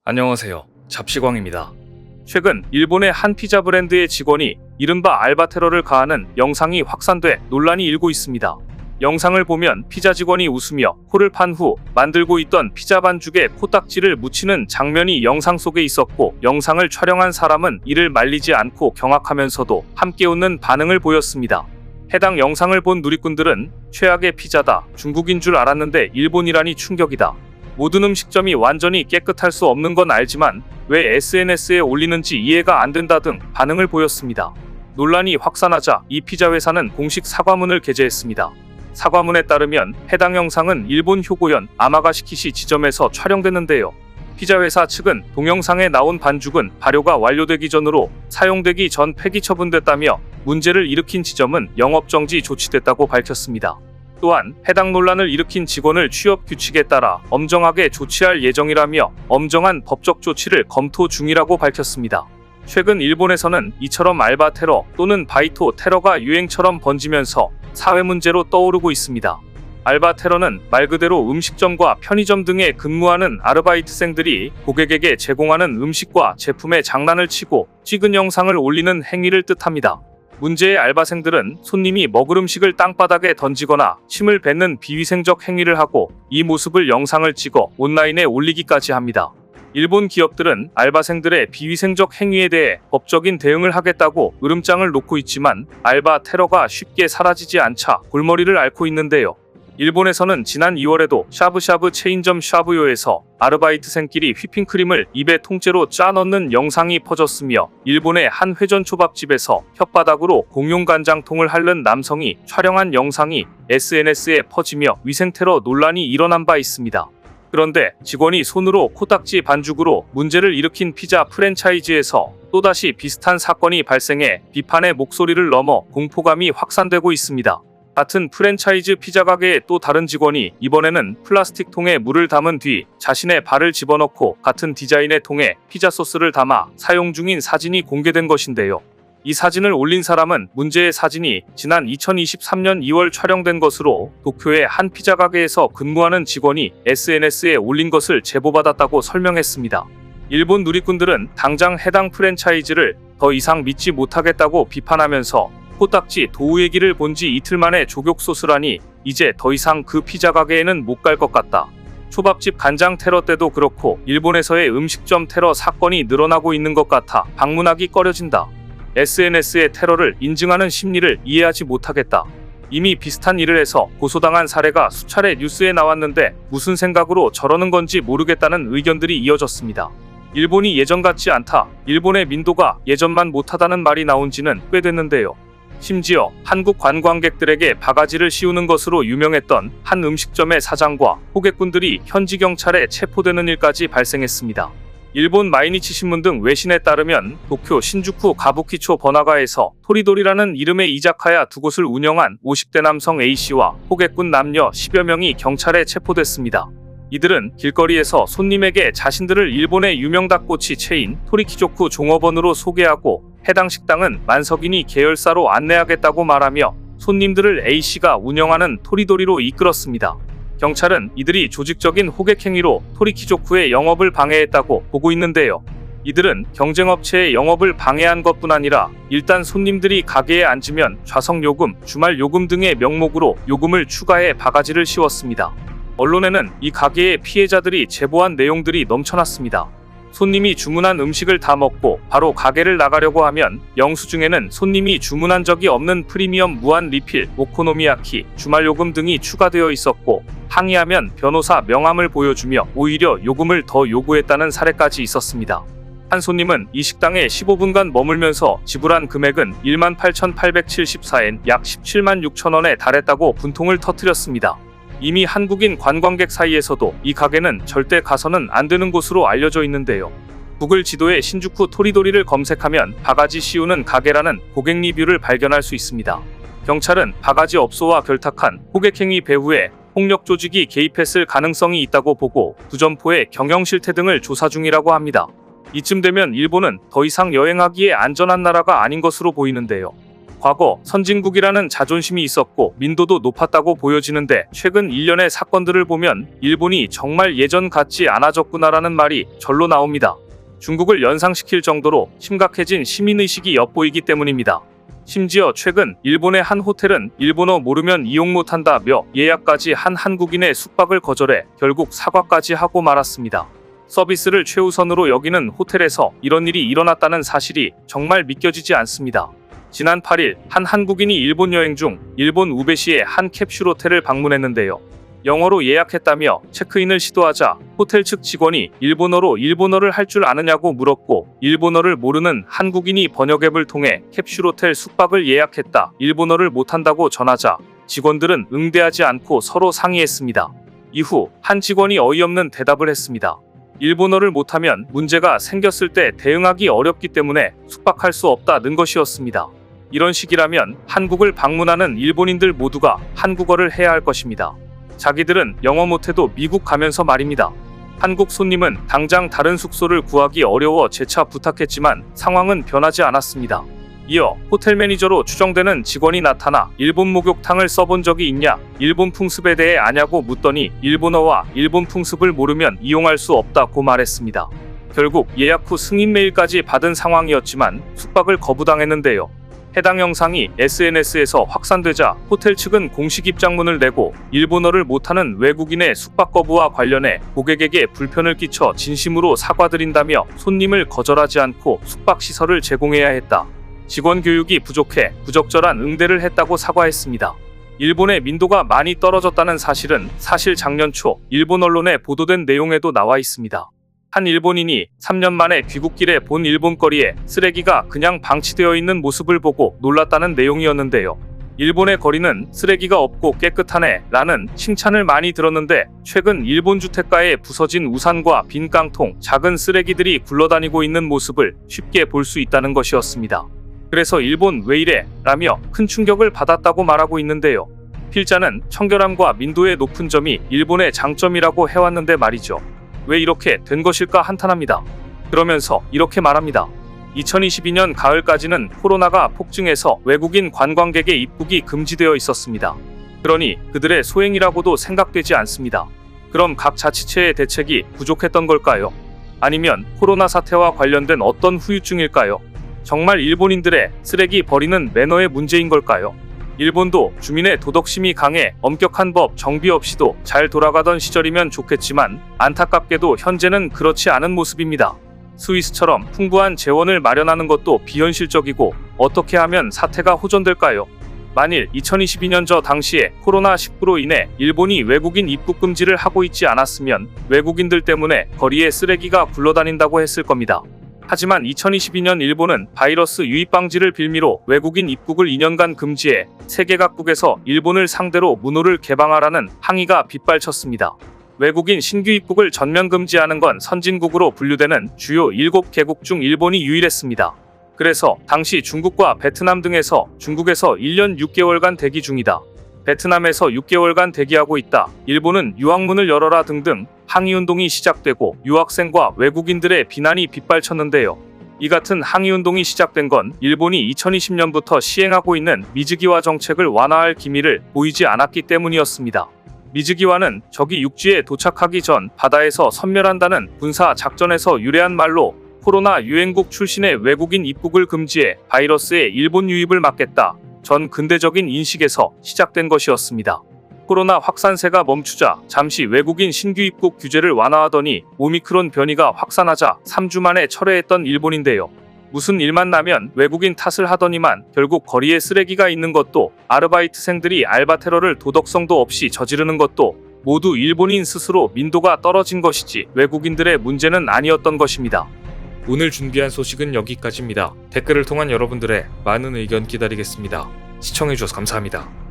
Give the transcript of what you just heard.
안녕하세요. 잡시광입니다. 최근 일본의 한 피자 브랜드의 직원이 이른바 알바 테러를 가하는 영상이 확산돼 논란이 일고 있습니다. 영상을 보면 피자 직원이 웃으며 코를 판 후 만들고 있던 피자 반죽에 코딱지를 묻히는 장면이 영상 속에 있었고, 영상을 촬영한 사람은 이를 말리지 않고 경악하면서도 함께 웃는 반응을 보였습니다. 해당 영상을 본 누리꾼들은 최악의 피자다, 중국인 줄 알았는데 일본이라니 충격이다, 모든 음식점이 완전히 깨끗할 수 없는 건 알지만 왜 SNS에 올리는지 이해가 안 된다 등 반응을 보였습니다. 논란이 확산하자 이 피자 회사는 공식 사과문을 게재했습니다. 사과문에 따르면 해당 영상은 일본 효고현 아마가시키시 지점에서 촬영됐는데요. 피자 회사 측은 동영상에 나온 반죽은 발효가 완료되기 전으로 사용되기 전 폐기 처분됐다며 문제를 일으킨 지점은 영업정지 조치됐다고 밝혔습니다. 또한 해당 논란을 일으킨 직원을 취업 규칙에 따라 엄정하게 조치할 예정이라며 엄정한 법적 조치를 검토 중이라고 밝혔습니다. 최근 일본에서는 이처럼 알바 테러 또는 바이토 테러가 유행처럼 번지면서 사회 문제로 떠오르고 있습니다. 알바 테러는 말 그대로 음식점과 편의점 등에 근무하는 아르바이트생들이 고객에게 제공하는 음식과 제품에 장난을 치고 찍은 영상을 올리는 행위를 뜻합니다. 문제의 알바생들은 손님이 먹을 음식을 땅바닥에 던지거나 침을 뱉는 비위생적 행위를 하고 이 모습을 영상을 찍어 온라인에 올리기까지 합니다. 일본 기업들은 알바생들의 비위생적 행위에 대해 법적인 대응을 하겠다고 으름장을 놓고 있지만 알바 테러가 쉽게 사라지지 않자 골머리를 앓고 있는데요. 일본에서는 지난 2월에도 샤브샤브 체인점 샤브요에서 아르바이트생끼리 휘핑크림을 입에 통째로 짜 넣는 영상이 퍼졌으며, 일본의 한 회전 초밥집에서 혓바닥으로 공용 간장통을 핥는 남성이 촬영한 영상이 SNS에 퍼지며 위생테러 논란이 일어난 바 있습니다. 그런데 직원이 손으로 코딱지 반죽으로 문제를 일으킨 피자 프랜차이즈에서 또다시 비슷한 사건이 발생해 비판의 목소리를 넘어 공포감이 확산되고 있습니다. 같은 프랜차이즈 피자 가게의 또 다른 직원이 이번에는 플라스틱 통에 물을 담은 뒤 자신의 발을 집어넣고 같은 디자인의 통에 피자 소스를 담아 사용 중인 사진이 공개된 것인데요. 이 사진을 올린 사람은 문제의 사진이 지난 2023년 2월 촬영된 것으로 도쿄의 한 피자 가게에서 근무하는 직원이 SNS에 올린 것을 제보받았다고 설명했습니다. 일본 누리꾼들은 당장 해당 프랜차이즈를 더 이상 믿지 못하겠다고 비판하면서 코딱지 도우 얘기를 본 지 이틀 만에 조격 소스라니 이제 더 이상 그 피자 가게에는 못 갈 것 같다. 초밥집 간장 테러 때도 그렇고 일본에서의 음식점 테러 사건이 늘어나고 있는 것 같아 방문하기 꺼려진다. SNS의 테러를 인증하는 심리를 이해하지 못하겠다. 이미 비슷한 일을 해서 고소당한 사례가 수차례 뉴스에 나왔는데 무슨 생각으로 저러는 건지 모르겠다는 의견들이 이어졌습니다. 일본이 예전 같지 않다, 일본의 민도가 예전만 못하다는 말이 나온 지는 꽤 됐는데요. 심지어 한국 관광객들에게 바가지를 씌우는 것으로 유명했던 한 음식점의 사장과 호객꾼들이 현지 경찰에 체포되는 일까지 발생했습니다. 일본 마이니치 신문 등 외신에 따르면 도쿄 신주쿠 가부키초 번화가에서 토리도리라는 이름의 이자카야 두 곳을 운영한 50대 남성 A씨와 호객꾼 남녀 10여 명이 경찰에 체포됐습니다. 이들은 길거리에서 손님에게 자신들을 일본의 유명 닭꼬치 체인 토리키조쿠 종업원으로 소개하고 해당 식당은 만석이니 계열사로 안내하겠다고 말하며 손님들을 A씨가 운영하는 토리도리로 이끌었습니다. 경찰은 이들이 조직적인 호객 행위로 토리키조쿠의 영업을 방해했다고 보고 있는데요. 이들은 경쟁업체의 영업을 방해한 것뿐 아니라 일단 손님들이 가게에 앉으면 좌석요금, 주말요금 등의 명목으로 요금을 추가해 바가지를 씌웠습니다. 언론에는 이 가게의 피해자들이 제보한 내용들이 넘쳐났습니다. 손님이 주문한 음식을 다 먹고 바로 가게를 나가려고 하면 영수증에는 손님이 주문한 적이 없는 프리미엄 무한 리필, 오코노미야키, 주말요금 등이 추가되어 있었고, 항의하면 변호사 명함을 보여주며 오히려 요금을 더 요구했다는 사례까지 있었습니다. 한 손님은 이 식당에 15분간 머물면서 지불한 금액은 18,874엔 약 17만 6천 원에 달했다고 분통을 터뜨렸습니다. 이미 한국인 관광객 사이에서도 이 가게는 절대 가서는 안 되는 곳으로 알려져 있는데요. 구글 지도에 신주쿠 토리도리를 검색하면 바가지 씌우는 가게라는 고객 리뷰를 발견할 수 있습니다. 경찰은 바가지 업소와 결탁한 호객행위 배후에 폭력 조직이 개입했을 가능성이 있다고 보고 두 점포의 경영 실태 등을 조사 중이라고 합니다. 이쯤 되면 일본은 더 이상 여행하기에 안전한 나라가 아닌 것으로 보이는데요. 과거 선진국이라는 자존심이 있었고 민도도 높았다고 보여지는데 최근 일련의 사건들을 보면 일본이 정말 예전 같지 않아졌구나라는 말이 절로 나옵니다. 중국을 연상시킬 정도로 심각해진 시민의식이 엿보이기 때문입니다. 심지어 최근 일본의 한 호텔은 일본어 모르면 이용 못한다며 예약까지 한 한국인의 숙박을 거절해 결국 사과까지 하고 말았습니다. 서비스를 최우선으로 여기는 호텔에서 이런 일이 일어났다는 사실이 정말 믿겨지지 않습니다. 지난 8일 한 한국인이 일본 여행 중 일본 우베시의 한 캡슐 호텔을 방문했는데요. 영어로 예약했다며 체크인을 시도하자 호텔 측 직원이 일본어를 할 줄 아느냐고 물었고 일본어를 모르는 한국인이 번역앱을 통해 캡슐 호텔 숙박을 예약했다. 일본어를 못한다고 전하자 직원들은 응대하지 않고 서로 상의했습니다. 이후 한 직원이 어이없는 대답을 했습니다. 일본어를 못하면 문제가 생겼을 때 대응하기 어렵기 때문에 숙박할 수 없다는 것이었습니다. 이런 식이라면 한국을 방문하는 일본인들 모두가 한국어를 해야 할 것입니다. 자기들은 영어 못해도 미국 가면서 말입니다. 한국 손님은 당장 다른 숙소를 구하기 어려워 재차 부탁했지만 상황은 변하지 않았습니다. 이어 호텔 매니저로 추정되는 직원이 나타나 일본 목욕탕을 써본 적이 있냐, 일본 풍습에 대해 아냐고 묻더니 일본어와 일본 풍습을 모르면 이용할 수 없다고 말했습니다. 결국 예약 후 승인 메일까지 받은 상황이었지만 숙박을 거부당했는데요. 해당 영상이 SNS에서 확산되자 호텔 측은 공식 입장문을 내고 일본어를 못하는 외국인의 숙박 거부와 관련해 고객에게 불편을 끼쳐 진심으로 사과드린다며 손님을 거절하지 않고 숙박시설을 제공해야 했다. 직원 교육이 부족해 부적절한 응대를 했다고 사과했습니다. 일본의 민도가 많이 떨어졌다는 사실은 사실 작년 초 일본 언론에 보도된 내용에도 나와 있습니다. 한 일본인이 3년 만에 귀국길에 본 일본 거리에 쓰레기가 그냥 방치되어 있는 모습을 보고 놀랐다는 내용이었는데요. 일본의 거리는 쓰레기가 없고 깨끗하네 라는 칭찬을 많이 들었는데 최근 일본 주택가에 부서진 우산과 빈 깡통, 작은 쓰레기들이 굴러다니고 있는 모습을 쉽게 볼 수 있다는 것이었습니다. 그래서 일본 왜 이래? 라며 큰 충격을 받았다고 말하고 있는데요. 필자는 청결함과 민도의 높은 점이 일본의 장점이라고 해왔는데 말이죠. 왜 이렇게 된 것일까 한탄합니다. 그러면서 이렇게 말합니다. 2022년 가을까지는 코로나가 폭증해서 외국인 관광객의 입국이 금지되어 있었습니다. 그러니 그들의 소행이라고도 생각되지 않습니다. 그럼 각 자치체의 대책이 부족했던 걸까요? 아니면 코로나 사태와 관련된 어떤 후유증일까요? 정말 일본인들의 쓰레기 버리는 매너의 문제인 걸까요? 일본도 주민의 도덕심이 강해 엄격한 법 정비 없이도 잘 돌아가던 시절이면 좋겠지만 안타깝게도 현재는 그렇지 않은 모습입니다. 스위스처럼 풍부한 재원을 마련하는 것도 비현실적이고 어떻게 하면 사태가 호전될까요? 만일 2022년 저 당시에 코로나19로 인해 일본이 외국인 입국 금지를 하고 있지 않았으면 외국인들 때문에 거리에 쓰레기가 굴러다닌다고 했을 겁니다. 하지만 2022년 일본은 바이러스 유입 방지를 빌미로 외국인 입국을 2년간 금지해 세계 각국에서 일본을 상대로 문호를 개방하라는 항의가 빗발쳤습니다. 외국인 신규 입국을 전면 금지하는 건 선진국으로 분류되는 주요 7개국 중 일본이 유일했습니다. 그래서 당시 중국과 베트남 등에서 중국에서 1년 6개월간 대기 중이다. 베트남에서 6개월간 대기하고 있다. 일본은 유학문을 열어라 등등 항의운동이 시작되고 유학생과 외국인들의 비난이 빗발쳤는데요. 이 같은 항의운동이 시작된 건 일본이 2020년부터 시행하고 있는 미즈기화 정책을 완화할 기미를 보이지 않았기 때문이었습니다. 미즈기화는 적이 육지에 도착하기 전 바다에서 섬멸한다는 군사 작전에서 유래한 말로 코로나 유행국 출신의 외국인 입국을 금지해 바이러스의 일본 유입을 막겠다. 전 근대적인 인식에서 시작된 것이었습니다. 코로나 확산세가 멈추자 잠시 외국인 신규 입국 규제를 완화하더니 오미크론 변이가 확산하자 3주 만에 철회했던 일본인데요. 무슨 일만 나면 외국인 탓을 하더니만 결국 거리에 쓰레기가 있는 것도 아르바이트생들이 알바 테러를 도덕성도 없이 저지르는 것도 모두 일본인 스스로 민도가 떨어진 것이지 외국인들의 문제는 아니었던 것입니다. 오늘 준비한 소식은 여기까지입니다. 댓글을 통한 여러분들의 많은 의견 기다리겠습니다. 시청해주셔서 감사합니다.